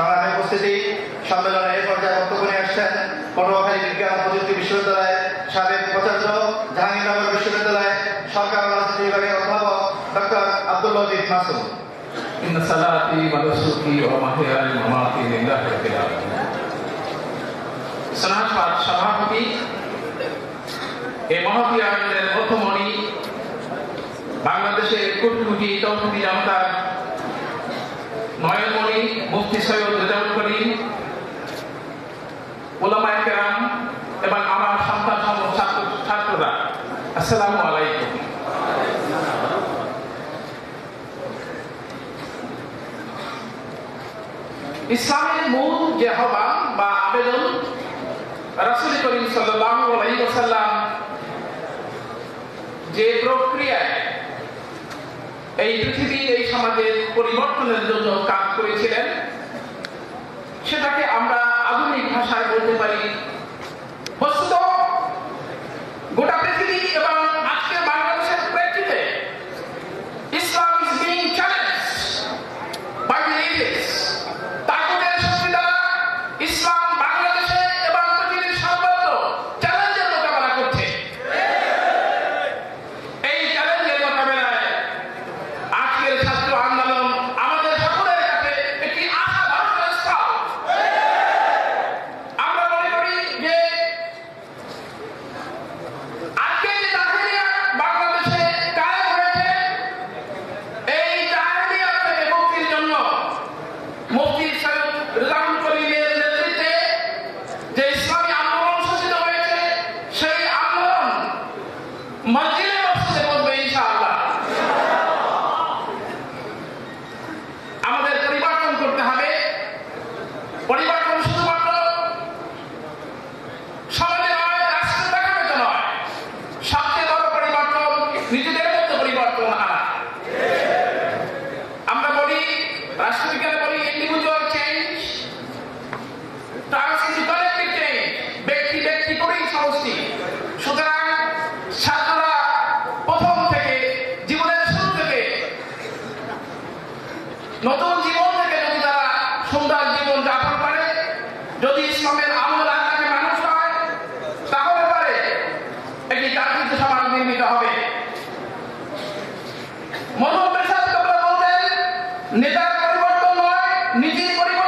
সংগ্রামে উপস্থিতি সম্মেলনে এ পর্যায়ে বক্তব্য নিয়ে আসছেন পটুয়াখালী বিজ্ঞান ও প্রযুক্তি বিশ্ববিদ্যালয়ের সাবেক উপাচার্য, জাহাঙ্গীরনগর বিশ্ববিদ্যালয়ের সরকার রাজনীতি বিভাগের অধ্যাপক ডক্টর আব্দুল লতিফ মাসুম। ইন্না সালাতি ওয়া নুসুকি ওয়া মাহইয়ায়া ওয়া মামাতি লিল্লাহি রাব্বিল আলামিন। সভাপতি এই মহতী আয়োজনের মধ্যমণি, বাংলাদেশের কোটি কোটি তৌহিদি জনতার নয়নমণি মুফতি সৈয়দ রেজাউল করিম, উলামায়ে কেরাম এবং আমার সন্তান ছাত্ররা, আসসালামু আলাইকুম। ইসলামের মূল যে আহ্বান বা আবেদন, রাসূল করিম সাল্লাল্লাহু আলাইহি ওয়াসাল্লাম যে প্রক্রিয়ায় এই পৃথিবীর এই সমাজের পরিবর্তনের জন্য কাজ করেছিলেন, সেটাকে আমরা আধুনিক ভাষায় বলতে পারি বস্তুত গোটা পৃথিবী এবং আজকে বাংলাদেশের প্রেক্ষিতে Islam is being challenged by the ages. তাগুতের শক্তি দ্বারা ইসলাম বাংলাদেশে এবং পৃথিবীর সর্বত্র চ্যালেঞ্জের মোকাবেলা করছে। এই চ্যালেঞ্জের মোকাবেলায় আজকের ছাত্র আন্দোলন আমাদের সকলের কাছে একটি আশা ভরসার স্থল। আমরা মনে করি যে আজকে যে জাহেলিয়াত বাংলাদেশে কায়েম হয়েছে, এই জাহেলিয়াত থেকে মুক্তির জন্য মুফতি সৈয়দ রেজাউল করিমের নেতৃত্বে যে ইসলামী আন্দোলন সূচিত হয়েছে, সেই আন্দোলন মসজিদে মসজিদে পড়বে ইনশাআল্লাহ। আমাদের পরিবর্তন করতে হবে। পরিবর্তন শুধুমাত্র সমাজে নয়, রাষ্ট্রের প্রেক্ষাপটে নয়, সবচেয়ে বড় পরিবর্তন নিজেদের মধ্যে পরিবর্তন আনা। আমরা বলি, রাষ্ট্রবিজ্ঞানে বলি individual change trans into collective change, ব্যক্তি ব্যক্তি করেই সমষ্টি। সুতরাং ছাত্ররা প্রথম থেকে, জীবনের শুরু থেকে, নতুন জীবন থেকে যদি তারা সুন্দর জীবন যাপন করে, যদি ইসলামের আমল আকারে মানুষ হয়, তাহলে পারে একটি জাগৃত সমাজ নির্মিত হবে। মনোবেশাদ বলতেন, নেতার পরিবর্তন নয়, নিজের পরিবর্তন